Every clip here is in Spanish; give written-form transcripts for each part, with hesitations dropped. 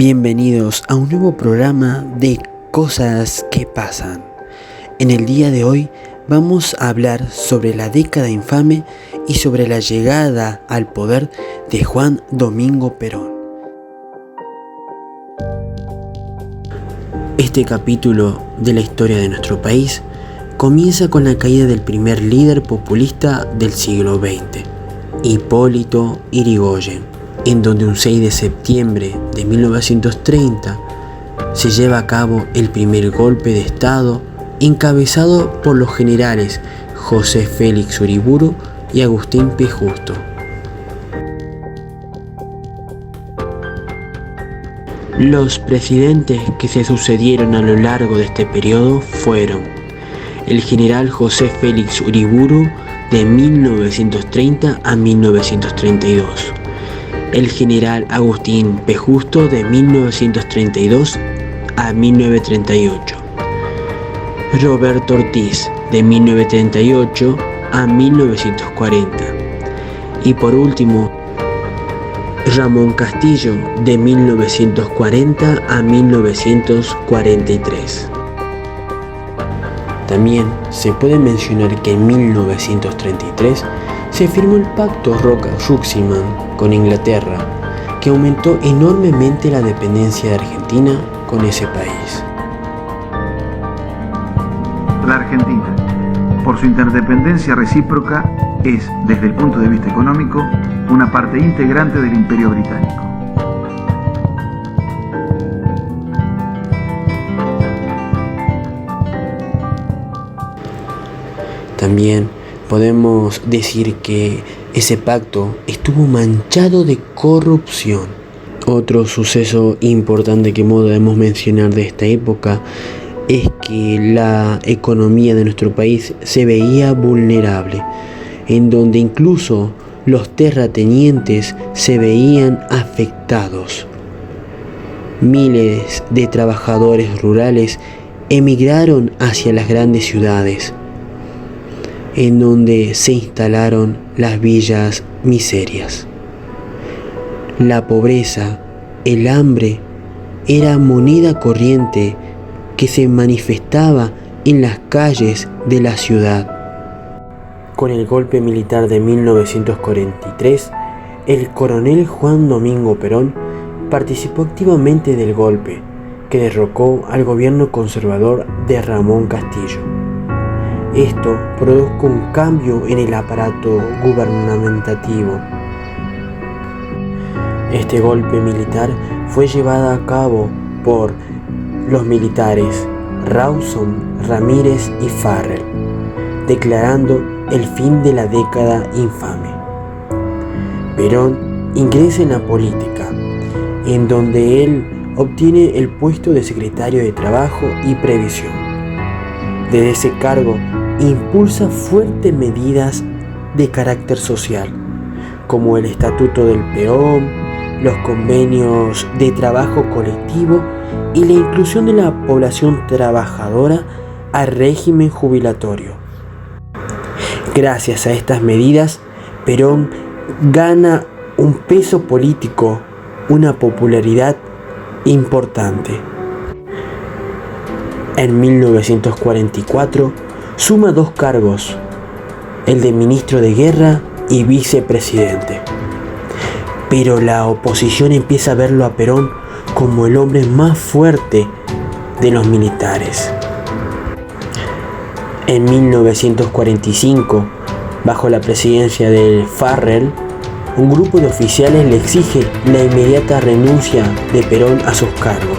Bienvenidos a un nuevo programa de Cosas que Pasan. En el día de hoy vamos a hablar sobre la década infame y sobre la llegada al poder de Juan Domingo Perón. Este capítulo de la historia de nuestro país comienza con la caída del primer líder populista del siglo XX, Hipólito Yrigoyen, en donde un 6 de septiembre de 1930 se lleva a cabo el primer golpe de Estado encabezado por los generales José Félix Uriburu y Agustín P. Justo. Los presidentes que se sucedieron a lo largo de este periodo fueron el general José Félix Uriburu de 1930 a 1932, el general Agustín P. Justo de 1932 a 1938, Roberto Ortiz de 1938 a 1940 y por último Ramón Castillo de 1940 a 1943. También se puede mencionar que en 1933 se firmó el Pacto Rocca-Ruximán con Inglaterra, que aumentó enormemente la dependencia de Argentina con ese país. La Argentina, por su interdependencia recíproca, es, desde el punto de vista económico, una parte integrante del Imperio Británico. También podemos decir que ese pacto estuvo manchado de corrupción. Otro suceso importante que debemos mencionar de esta época es que la economía de nuestro país se veía vulnerable, en donde incluso los terratenientes se veían afectados. Miles de trabajadores rurales emigraron hacia las grandes ciudades, en donde se instalaron las villas miserias. La pobreza, el hambre, era moneda corriente que se manifestaba en las calles de la ciudad. Con el golpe militar de 1943, el coronel Juan Domingo Perón participó activamente del golpe, que derrocó al gobierno conservador de Ramón Castillo. Esto produjo un cambio en el aparato gubernamentativo. Este golpe militar fue llevado a cabo por los militares Rawson, Ramírez y Farrell, declarando el fin de la década infame. Perón ingresa en la política, en donde él obtiene el puesto de secretario de Trabajo y Previsión. Desde ese cargo impulsa fuertes medidas de carácter social, como el Estatuto del Peón, los convenios de trabajo colectivo y la inclusión de la población trabajadora al régimen jubilatorio. Gracias a estas medidas, Perón gana un peso político, una popularidad importante. En 1944 suma 2 cargos, el de ministro de guerra y vicepresidente. Pero la oposición empieza a verlo a Perón como el hombre más fuerte de los militares. En 1945, bajo la presidencia de Farrell, un grupo de oficiales le exige la inmediata renuncia de Perón a sus cargos.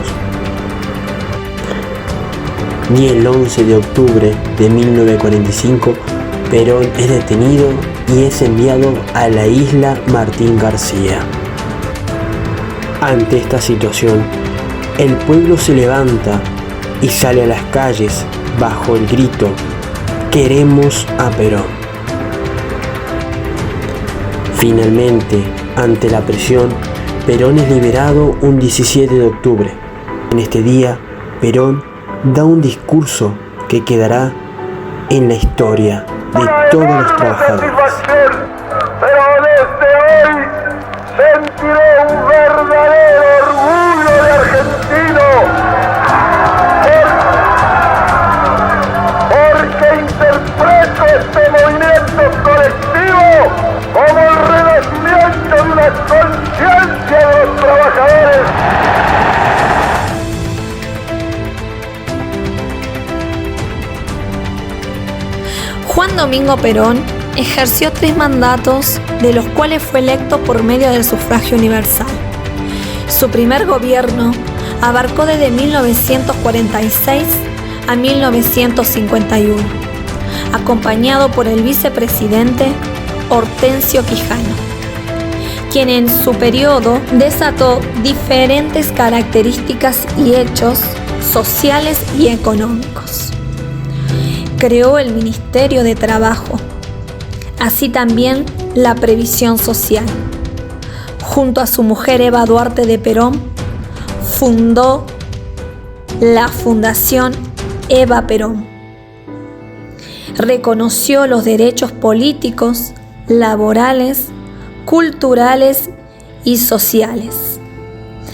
Y el 11 de octubre de 1945, Perón es detenido y es enviado a la isla Martín García. Ante esta situación, el pueblo se levanta y sale a las calles bajo el grito: "Queremos a Perón". Finalmente, ante la presión, Perón es liberado un 17 de octubre. En este día, Perón da un discurso que quedará en la historia de todos los trabajadores. Pero desde hoy sentiré un verdadero orgullo de argentino, porque interpreto este movimiento colectivo como el renacimiento de una conciencia de los trabajadores. Juan Domingo Perón ejerció 3 mandatos, de los cuales fue electo por medio del sufragio universal. Su primer gobierno abarcó desde 1946 a 1951, acompañado por el vicepresidente Hortensio Quijano, quien en su periodo desató diferentes características y hechos sociales y económicos. Creó el Ministerio de Trabajo, así también la Previsión Social. Junto a su mujer Eva Duarte de Perón, fundó la Fundación Eva Perón. Reconoció los derechos políticos, laborales, culturales y sociales.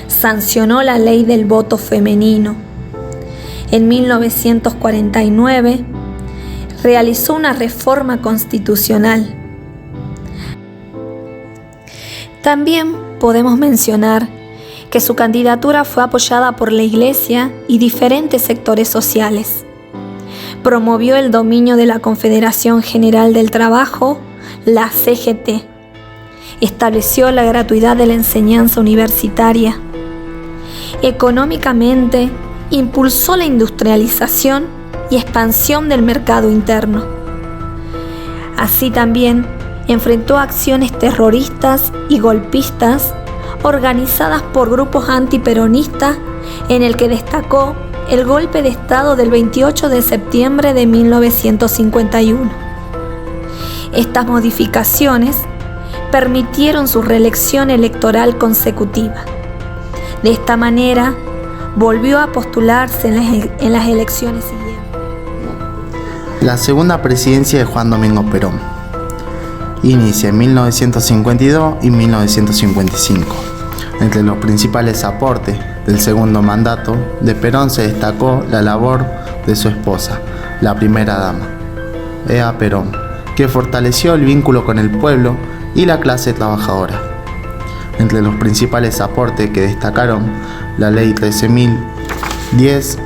Sancionó la ley del voto femenino. En 1949, realizó una reforma constitucional. También podemos mencionar que su candidatura fue apoyada por la Iglesia y diferentes sectores sociales. Promovió el dominio de la Confederación General del Trabajo, la CGT. Estableció la gratuidad de la enseñanza universitaria. Económicamente, impulsó la industrialización y expansión del mercado interno. Así también enfrentó acciones terroristas y golpistas organizadas por grupos antiperonistas, en el que destacó el golpe de Estado del 28 de septiembre de 1951. Estas modificaciones permitieron su reelección electoral consecutiva. De esta manera, volvió a postularse en las elecciones siguientes. La segunda presidencia de Juan Domingo Perón inicia en 1952 y 1955. Entre los principales aportes del segundo mandato de Perón se destacó la labor de su esposa, la primera dama, Eva Perón, que fortaleció el vínculo con el pueblo y la clase trabajadora. Entre los principales aportes que destacaron la Ley 13.010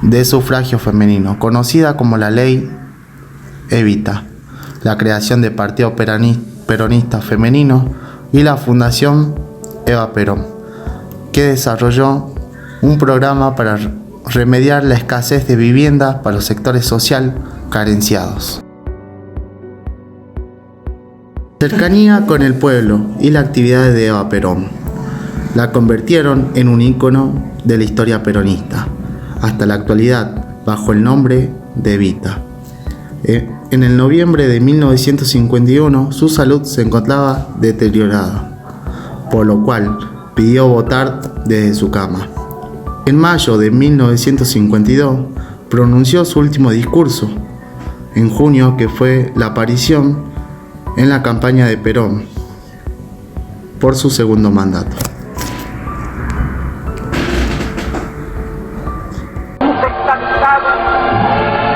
de sufragio femenino, conocida como la Ley Evita, la creación de partidos peronistas femeninos y la Fundación Eva Perón, que desarrolló un programa para remediar la escasez de viviendas para los sectores social carenciados. Cercanía con el pueblo y las actividades de Eva Perón la convirtieron en un ícono de la historia peronista, hasta la actualidad, bajo el nombre de Evita. En el noviembre de 1951, su salud se encontraba deteriorada, por lo cual pidió votar desde su cama. En mayo de 1952, pronunció su último discurso. En junio, que fue la aparición en la campaña de Perón por su segundo mandato.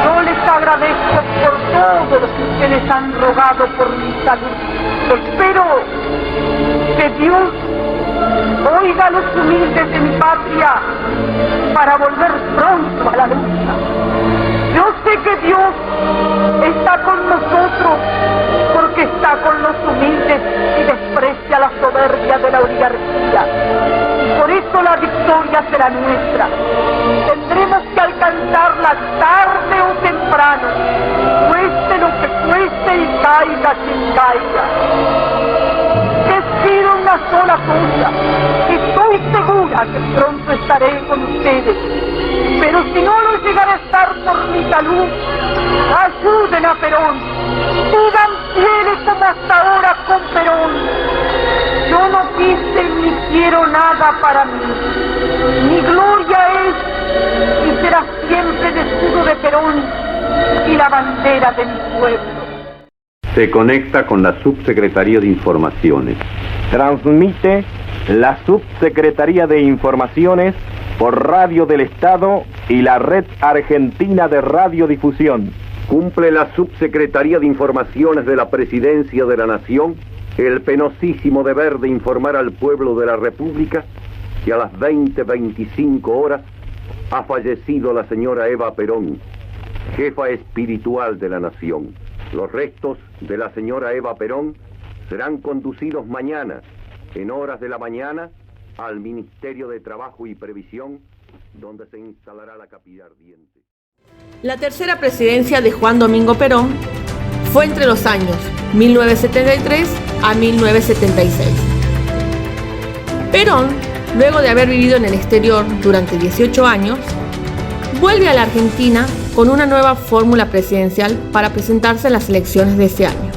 Yo les agradezco por todo lo que ustedes han rogado por mi salud. Espero que Dios oiga a los humildes de mi patria para volver pronto a la lucha. Yo sé que Dios está con nosotros porque está con los humildes y desprecia la soberbia de la oligarquía. Por eso la victoria será nuestra. Tendremos que alcanzarla tarde o temprano, cueste lo que cueste y caiga quien caiga. Les pido una sola cosa, y estoy segura que pronto estaré con ustedes. Pero si no lo llegaré a estar por mi salud, ayuden a Perón, sigan fieles como hasta ahora con Perón. Yo no quise ni quiero nada para mí. Mi gloria es y será siempre el escudo de Perón y la bandera de mi pueblo. Se conecta con la Subsecretaría de Informaciones. Transmite la Subsecretaría de Informaciones por Radio del Estado y la Red Argentina de Radiodifusión. Cumple la Subsecretaría de Informaciones de la Presidencia de la Nación el penosísimo deber de informar al pueblo de la República que a las 20:25 horas ha fallecido la señora Eva Perón, jefa espiritual de la nación. Los restos de la señora Eva Perón serán conducidos mañana, en horas de la mañana, al Ministerio de Trabajo y Previsión, donde se instalará la capilla ardiente. La tercera presidencia de Juan Domingo Perón fue entre los años 1973 a 1976. Perón, luego de haber vivido en el exterior durante 18 años, vuelve a la Argentina con una nueva fórmula presidencial para presentarse en las elecciones de ese año.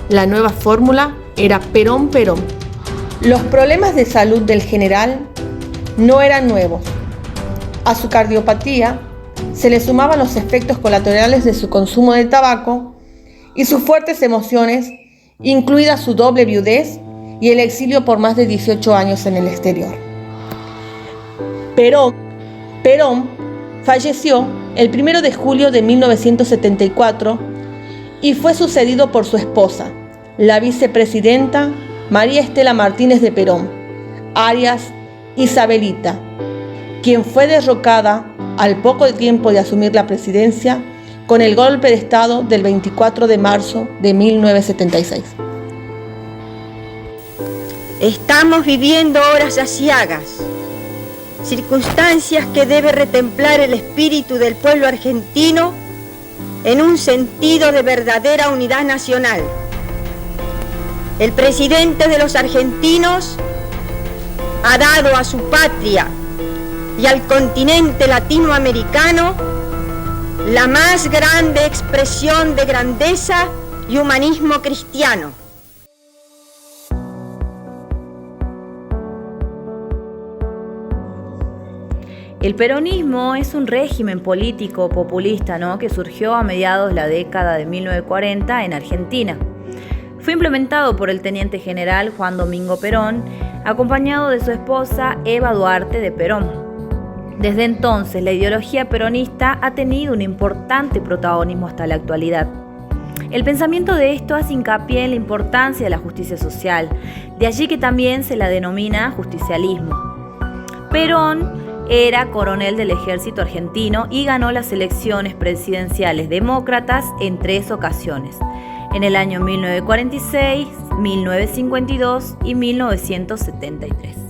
La nueva fórmula era Perón-Perón. Los problemas de salud del general no eran nuevos. A su cardiopatía se le sumaban los efectos colaterales de su consumo de tabaco y sus fuertes emociones, incluida su doble viudez y el exilio por más de 18 años en el exterior. Perón falleció el 1 de julio de 1974 y fue sucedido por su esposa, la vicepresidenta María Estela Martínez de Perón, alias Isabelita, quien fue derrocada al poco tiempo de asumir la presidencia con el golpe de Estado del 24 de marzo de 1976. Estamos viviendo horas aciagas, circunstancias que debe retemplar el espíritu del pueblo argentino en un sentido de verdadera unidad nacional. El presidente de los argentinos ha dado a su patria y al continente latinoamericano la más grande expresión de grandeza y humanismo cristiano. El peronismo es un régimen político populista, que surgió a mediados de la década de 1940 en Argentina. Fue implementado por el teniente general Juan Domingo Perón, acompañado de su esposa Eva Duarte de Perón. Desde entonces, la ideología peronista ha tenido un importante protagonismo hasta la actualidad. El pensamiento de esto hace hincapié en la importancia de la justicia social, de allí que también se la denomina justicialismo. Perón era coronel del ejército argentino y ganó las elecciones presidenciales demócratas en 3 ocasiones, en el año 1946, 1952 y 1973.